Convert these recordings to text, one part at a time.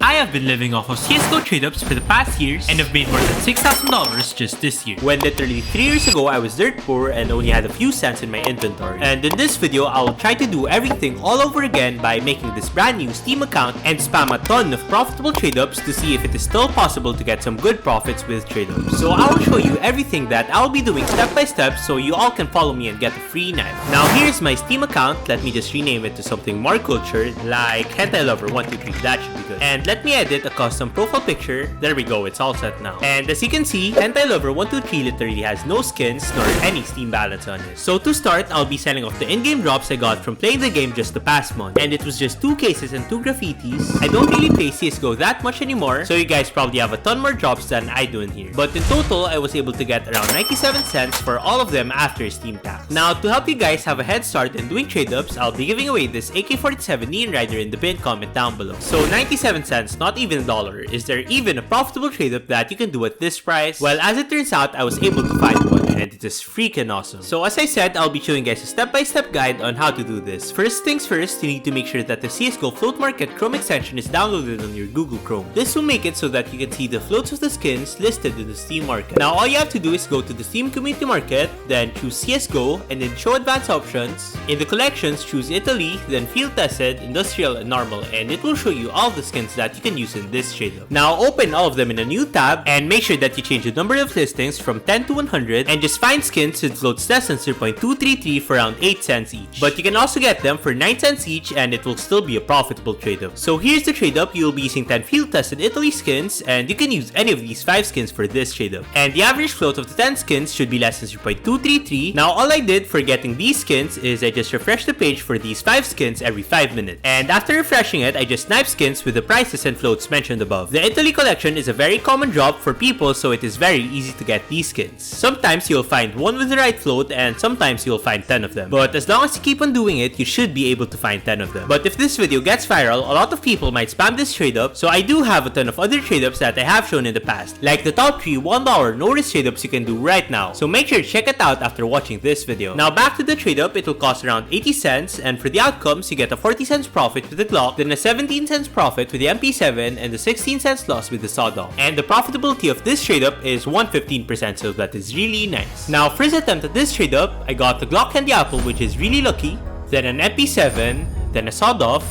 I have been living off of CSGO trade-ups for the past years and have made more than $6,000 just this year. When literally 3 years ago I was dirt poor and only had a few cents in my inventory. And in this video, I'll try to do everything all over again by making this brand new Steam account and spam a ton of profitable trade-ups to see if it is still possible to get some good profits with trade-ups. So I'll show you everything that I'll be doing step by step so you all can follow me and get a free knife. Now here's my Steam account. Let me just rename it to something more cultured like Hentai Lover 123. That should be good. And let me edit a custom profile picture. There we go, it's all set now. And as you can see, Hentai Lover 123 literally has no skins nor any Steam balance on it. So to start, I'll be selling off the in-game drops I got from playing the game just the past month. And it was just 2 cases and 2 graffitis. I don't really play CSGO that much anymore, so you guys probably have a ton more drops than I do in here. But in total, I was able to get around 97 cents for all of them after Steam tax. Now to help you guys have a head start in doing trade-ups, I'll be giving away this AK-47 Neon Rider in the pinned comment down below. So 97 cents, not even $1. Is there even a profitable trade-up that you can do at this price? Well, as it turns out, I was able to find one and it is freaking awesome. So as I said, I'll be showing you guys a step-by-step guide on how to do this. First things first, you need to make sure that the CSGO Float Market Chrome extension is downloaded on your Google Chrome. This will make it so that you can see the floats of the skins listed in the Steam Market. Now all you have to do is go to the Steam Community Market, then choose CSGO, and then show advanced options. In the collections, choose Italy, then field tested, industrial, and normal, and it will show you all the skins that you can use in this trade-up. Now open all of them in a new tab and make sure that you change the number of listings from 10 to 100 and just find skins with floats less than 0.233 for around 8 cents each. But you can also get them for 9 cents each and it will still be a profitable trade-up. So here's the trade-up. You'll be using 10 field tested Italy skins and you can use any of these 5 skins for this trade-up. And the average float of the 10 skins should be less than 0.233. Now all I did for getting these skins is I just refreshed the page for these 5 skins every 5 minutes. And after refreshing it, I just sniped skins with the prices and floats mentioned above. The Italy collection is a very common drop for people, so it is very easy to get these skins. Sometimes you'll find one with the right float and sometimes you'll find 10 of them. But as long as you keep on doing it, you should be able to find 10 of them. But if this video gets viral, a lot of people might spam this trade-up, so I do have a ton of other trade-ups that I have shown in the past, like the top 3 $1 no-risk trade-ups you can do right now. So make sure to check it out after watching this video. Now back to the trade-up, it will cost around 80 cents, and for the outcomes, you get a 40 cents profit with the Glock, then a 17 cents profit with the MP7, and a 16 cents loss with the sawed-off. And the profitability of this trade-up is 115%, so that is really nice. Now first attempt at this trade-up, I got the Glock and the Apple, which is really lucky, then an MP7, then a sawed-off,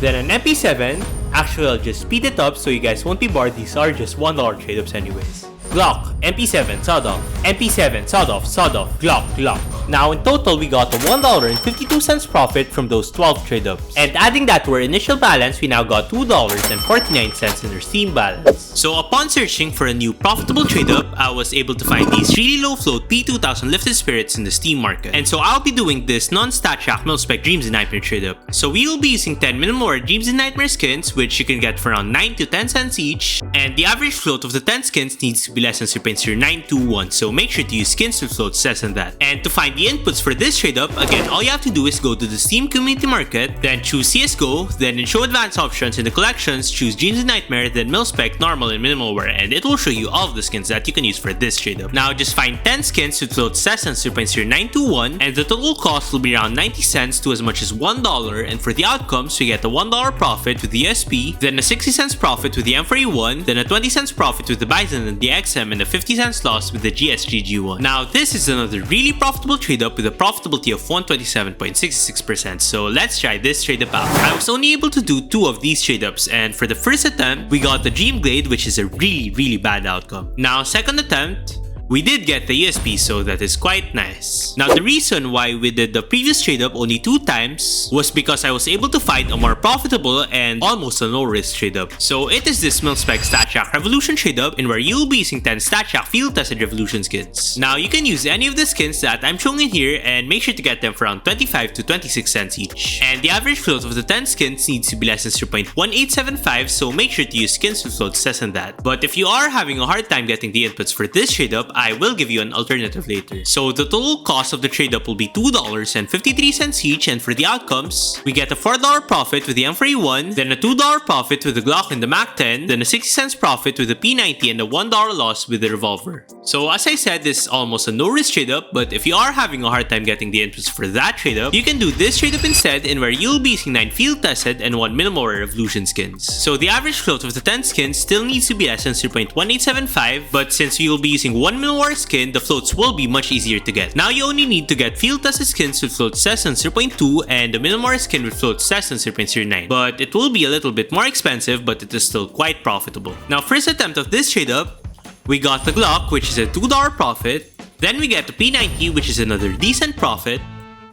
then an MP7. Actually, I'll just speed it up so you guys won't be bored. These are just $1 trade-ups anyways. Glock, MP7, sawed-off, MP7, sawed-off, sawed-off, Glock, Glock. Now in total, we got a $1.52 profit from those 12 trade-ups. And adding that to our initial balance, we now got $2.49 in our Steam balance. So upon searching for a new profitable trade-up, I was able to find these really low float P2000 lifted spirits in the Steam market. And so I'll be doing this non-stat track mil-spec Dreams and Nightmare trade-up. So we will be using 10 minimal Dreams and Nightmare skins, which you can get for around 9 to 10 cents each. And the average float of the 10 skins needs to be less than 0.0921, so make sure to use skins with floats less than that. And to find the inputs for this trade-up, again, all you have to do is go to the Steam Community Market, then choose CSGO, then in Show Advanced Options in the collections, choose Dreams and Nightmare, then Mil-Spec, Normal, and Minimal Wear, and it will show you all of the skins that you can use for this trade-up. Now just find 10 skins with floats less than 0.0921, and the total cost will be around 90 cents to as much as $1, and for the outcomes, we get a $1 profit with the SP, then a 60 cents profit with the M4A1, then a 20 cents profit with the Bison and the XM, and a 50 cents loss with the GSGG1. Now this is another really profitable trade-up with a profitability of 127.66%, so let's try this trade-up out. I was only able to do 2 of these trade-ups, and for the first attempt, we got the Dream Glade, which is a really bad outcome. Now second attempt, we did get the ESP, so that is quite nice. Now the reason why we did the previous trade-up only 2 times was because I was able to find a more profitable and almost a no-risk trade-up. So it is this mil-spec StatTrack Revolution trade-up, in where you'll be using 10 StatTrack field-tested Revolution skins. Now you can use any of the skins that I'm showing in here and make sure to get them for around 25 to 26 cents each. And the average float of the 10 skins needs to be less than 0.1875, so make sure to use skins with floats less than that. But if you are having a hard time getting the inputs for this trade-up, I will give you an alternative later. So the total cost of the trade-up will be $2.53 each, and for the outcomes, we get a $4 profit with the M4A1, then a $2 profit with the Glock and the Mac-10, then a 60 cents profit with the P90 and a $1 loss with the revolver. So as I said, this is almost a no-risk trade-up, but if you are having a hard time getting the inputs for that trade-up, you can do this trade-up instead, in where you'll be using 9 field-tested and 1 minimal rare evolution skins. So the average float of the 10 skins still needs to be less than 0.1875, but since we will be using 1 minimal rare skin, the floats will be much easier to get. Now you only need to get field-tested skins with floats less than 0.2 and a minimal rare skin with floats less than 0.09, but it will be a little bit more expensive, but it is still quite profitable. Now first attempt of this trade-up, we got the Glock, which is a $2 profit, then we get the P90, which is another decent profit,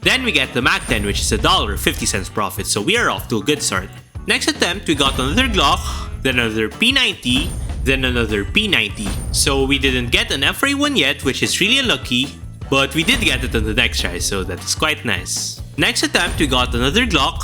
then we get the Mac-10, which is $1.50 profit, so we are off to a good start. Next attempt, we got another Glock, then another P90, then another P90. So we didn't get an M4A1 yet, which is really unlucky, but we did get it on the next try, so that is quite nice. Next attempt, we got another Glock,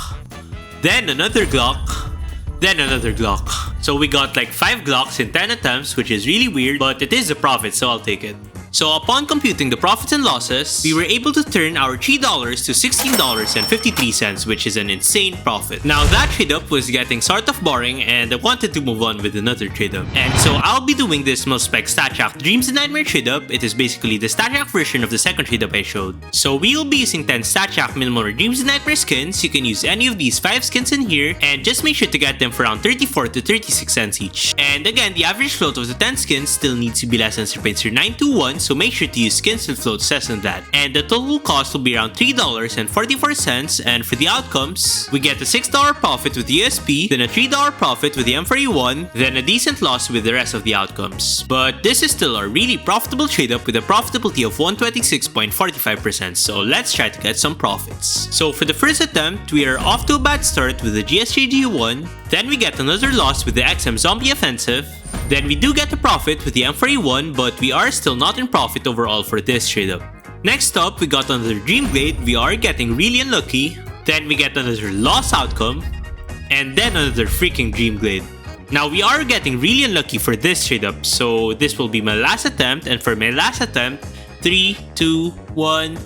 then another Glock, then another Glock. So we got like 5 Glocks in 10 attempts, which is really weird, but it is a profit, so I'll take it. So upon computing the profits and losses, we were able to turn our $3 to $16.53, which is an insane profit. Now that trade-up was getting sort of boring, and I wanted to move on with another trade-up. And so I'll be doing this mil-spec StatTrack Dreams and Nightmare trade-up. It is basically the StatTrack version of the second trade-up I showed. So we will be using 10 StatTrack minimal rare Dreams and Nightmare skins. You can use any of these 5 skins in here, and just make sure to get them for around 34 to 36 cents each. And again, the average float of the 10 skins still needs to be less than 0.0921, so make sure to use skins with floats less than that. And the total cost will be around $3.44, and for the outcomes, we get a $6 profit with the USP, then a $3 profit with the M4A1, then a decent loss with the rest of the outcomes. But this is still a really profitable trade-up with a profitability of 126.45%, so let's try to get some profits. So for the first attempt, we are off to a bad start with the GSGO1, then we get another loss with the XM Zombie Offensive, then we do get a profit with the M4A1, but we are still not in profit overall for this trade-up. Next up, we got another Dream Glade, we are getting really unlucky, then we get another loss outcome, and then another freaking Dream Glade. Now we are getting really unlucky for this trade-up, so this will be my last attempt, and for my last attempt, 3, 2, 1,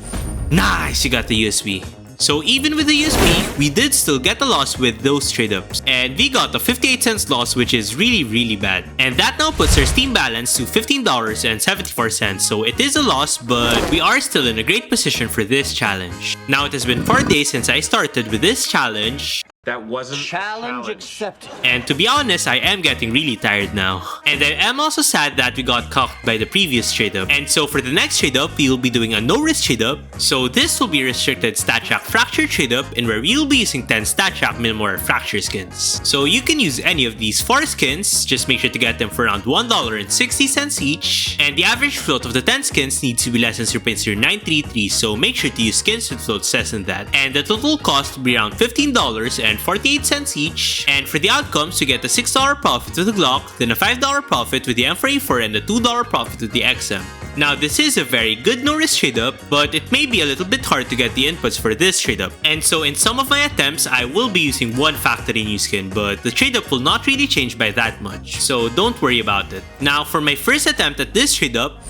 nice, you got the USB. So even with the USP, we did still get a loss with those trade-ups, and we got a 58 cents loss, which is really bad. And that now puts our Steam balance to $15.74, so it is a loss, but we are still in a great position for this challenge. Now it has been 4 days since I started with this challenge. That wasn't challenge accepted. And to be honest, I am getting really tired now. And I am also sad that we got cocked by the previous trade-up. And so for the next trade-up, we will be doing a no-risk trade-up. So this will be a restricted StatTrack Fracture trade-up, in where we will be using 10 StatTrack minimal rare Fracture skins. So you can use any of these 4 skins, just make sure to get them for around $1.60 each. And the average float of the 10 skins needs to be less than 0.0933, so make sure to use skins with floats less than that. And the total cost will be around $15.48 each. And for the outcomes, you get a $6 profit with the Glock, then a $5 profit with the M4A4, and a $2 profit with the XM. Now this is a very good no-risk trade-up, but it may be a little bit hard to get the inputs for this trade-up. And so in some of my attempts, I will be using one factory new skin, but the trade-up will not really change by that much, so don't worry about it. Now for my first attempt at this trade-up,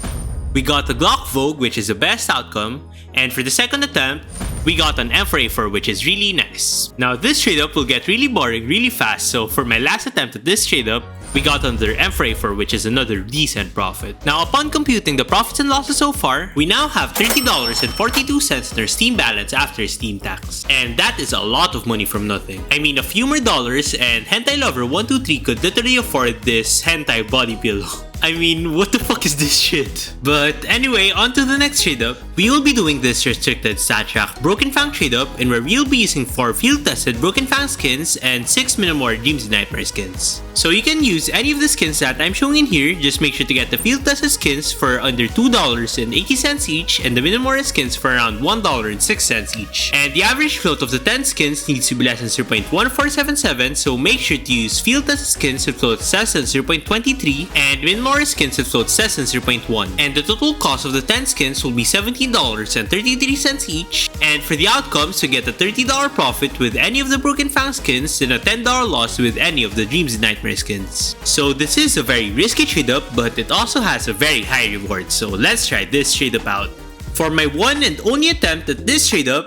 we got the Glock Vogue, which is the best outcome, and for the second attempt, we got an M4A4, which is really nice. Now this trade-up will get really boring really fast, so for my last attempt at this trade-up, we got another M4A4, which is another decent profit. Now upon computing the profits and losses so far, we now have $30.42 in our Steam balance after Steam tax. And that is a lot of money from nothing. I mean, a few more dollars and Hentai Lover 123 could literally afford this hentai body pillow. I mean, what the fuck is this shit? But anyway, on to the next trade-up. We will be doing this restricted StatTrack Broken Fang trade-up, in where we'll be using 4 field-tested Broken Fang skins and 6 minimal rare Dreams and Nightmare skins. So you can use any of the skins that I'm showing in here, just make sure to get the field-tested skins for under $2.80 each, and the minimal rare skins for around $1.06 each. And the average float of the 10 skins needs to be less than 0.1477, so make sure to use field-tested skins with floats less than 0.23, and minimal skins with floats less than 0.1. And the total cost of the 10 skins will be $17 $16.33 each, and for the outcomes we get a $30 profit with any of the Broken Fang skins and a $10 loss with any of the Dreams and Nightmare skins. So this is a very risky trade up, but it also has a very high reward, so let's try this trade up out. For my one and only attempt at this trade up,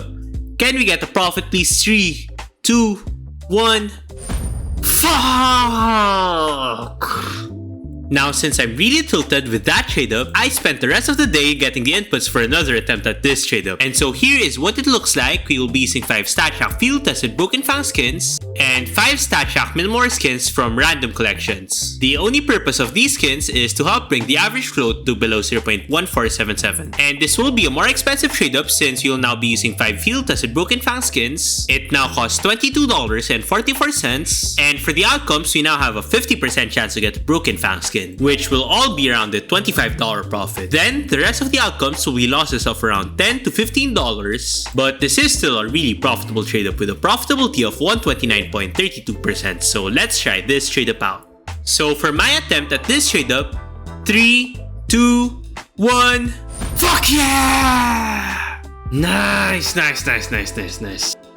can we get a profit please? 3, 2, 1. Fuck! Now since I'm really tilted with that trade up, I spent the rest of the day getting the inputs for another attempt at this trade up. And so here is what it looks like. We will be using 5 StatShack field tested Broken Fang skins and 5 StatShack Minimore skins from random collections. The only purpose of these skins is to help bring the average float to below 0.1477. And this will be a more expensive trade up since you'll now be using 5 field tested Broken Fang skins. It now costs $22.44, and for the outcomes we now have a 50% chance to get Broken Fang skin, which will all be around the $25 profit. Then the rest of the outcomes will be losses of around $10 to $15, but this is still a really profitable trade up with a profitability of 129.32%. So let's try this trade up out. So for my attempt at this trade up, 3, 2, 1. Fuck yeah! Nice.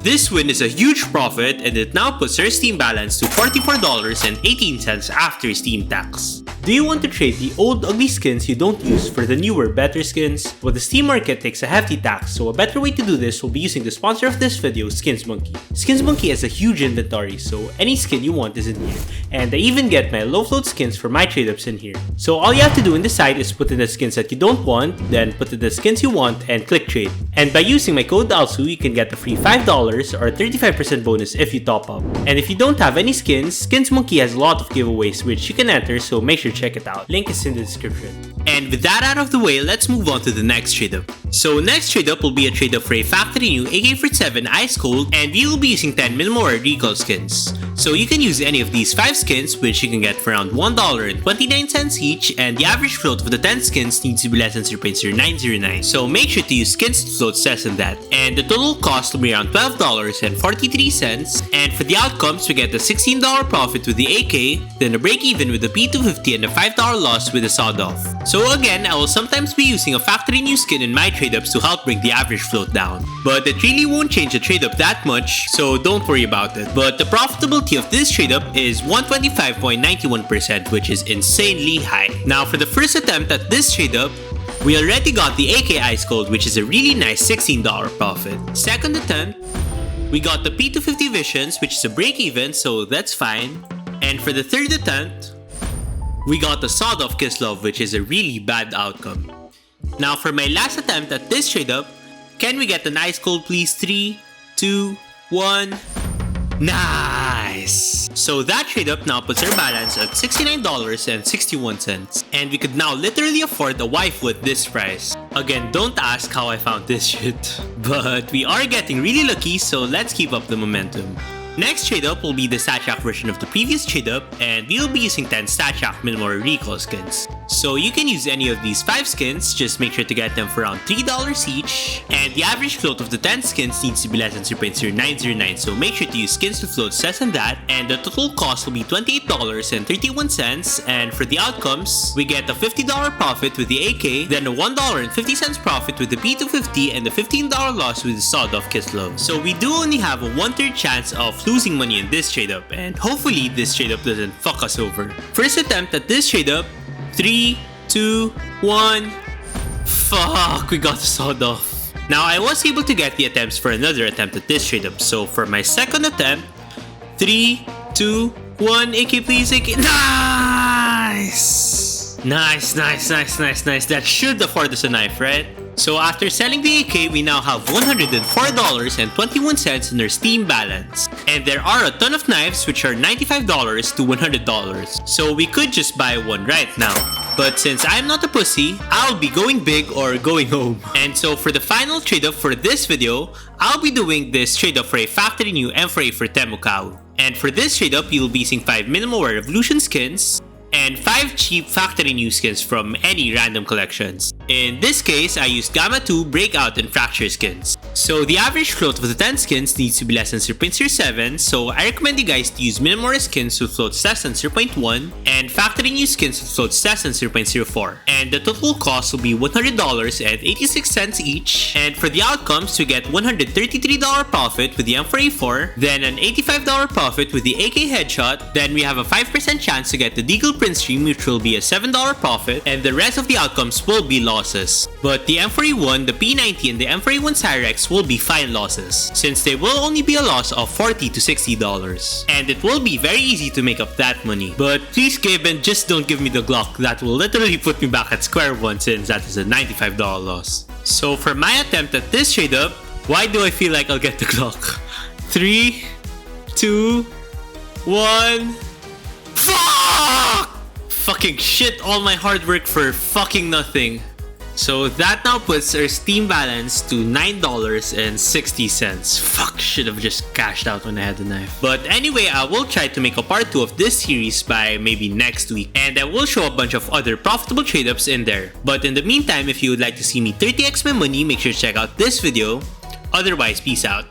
This win is a huge profit, and it now puts our Steam balance to $44.18 after Steam tax. Do you want to trade the old ugly skins you don't use for the newer better skins? Well, the Steam market takes a hefty tax, so a better way to do this will be using the sponsor of this video, SkinsMonkey. SkinsMonkey has a huge inventory, so any skin you want is in here. And I even get my low float skins for my trade ups in here. So all you have to do in the site is put in the skins that you don't want, then put in the skins you want and click trade. And by using my code elsu, you can get a free $5 or a 35% bonus if you top up. And if you don't have any skins, SkinsMonkey has a lot of giveaways which you can enter, so make sure to check it out. Link is in the description. And with that out of the way, let's move on to the next trade up. So next trade up will be a trade up for a factory new AK-47 Ice Cold, and we will be using 10 Minimore Recall skins. So you can use any of these 5 skins, which you can get for around $1.29 each, and the average float of the 10 skins needs to be less than 0.0909. So make sure to use skins to float less than that. And the total cost will be around $12.43, and for the outcomes we get a $16 profit with the AK, then a break even with the P250 and a $5 loss with the sawed off. So again, I will sometimes be using a factory new skin in my trade ups to help bring the average float down. But it really won't change the trade up that much, so don't worry about it. But the profitability of this trade up is 125.91%, which is insanely high. Now for the first attempt at this trade up, we already got the AK Ice Cold, which is a really nice $16 profit. Second attempt, we got the P250 Visions, which is a break even, so that's fine. And for the third attempt, we got the Sawed Off Kislev, which is a really bad outcome. Now for my last attempt at this trade up, can we get an Ice Cold please? 3, 2, 1. Nice! So that trade up now puts our balance at $69.61, and we could now literally afford a waifu at this price. Again, don't ask how I found this shit, but we are getting really lucky, so let's keep up the momentum. Next trade up will be the StatShack version of the previous trade up, and we'll be using 10 StatShack Minimore Recall skins. So you can use any of these 5 skins, just make sure to get them for around $3 each, and the average float of the 10 skins needs to be less than 0.0909, so make sure to use skins to float less than that, and the total cost will be $28.31, and for the outcomes, we get a $50 profit with the AK, then a $1.50 profit with the P250, and a $15 loss with the Sawed Off Kislev. So we do only have a 1/3 chance of losing money in this trade up, and hopefully this trade up doesn't fuck us over. First attempt at this trade up, 3, 2, 1. Fuck, we got sawed off. Now I was able to get the attempts for another attempt at this trade up, so for my second attempt, 3, 2, 1, AK please, AK. Nice! Nice. That should afford us a knife, right? So after selling the AK, we now have $104.21 in our Steam balance. And there are a ton of knives which are $95 to $100. So we could just buy one right now. But since I'm not a pussy, I'll be going big or going home. And so for the final trade up for this video, I'll be doing this trade up for a factory new M4A for Temukau. And for this trade up, you'll be using 5 Minimore Revolution skins and 5 cheap factory new skins from any random collections. In this case, I used Gamma 2, Breakout, and Fracture skins. So the average float of the 10 skins needs to be less than 0.07, so I recommend you guys to use minimum skins with floats less than 0.1 and factor in new skins with floats less than 0.04. And the total cost will be $100.86 each, and for the outcomes we get $133 profit with the M4A4, then an $85 profit with the AK headshot, then we have a 5% chance to get the Deagle Prince stream, which will be a $7 profit, and the rest of the outcomes will be losses. But the M4A1, the P90 and the M4A1 Cyrex will be fine losses, since they will only be a loss of $40 to $60. And it will be very easy to make up that money. But please Gaben, just don't give me the Glock, that will literally put me back at square one since that is a $95 loss. So for my attempt at this trade up, why do I feel like I'll get the Glock? 3, 2, 1... Fuck! Fucking shit, all my hard work for fucking nothing. So that now puts our Steam balance to $9.60. Fuck, should have just cashed out when I had the knife. But anyway, I will try to make a part 2 of this series by maybe next week. And I will show a bunch of other profitable trade-ups in there. But in the meantime, if you would like to see me 30x my money, make sure to check out this video. Otherwise, peace out.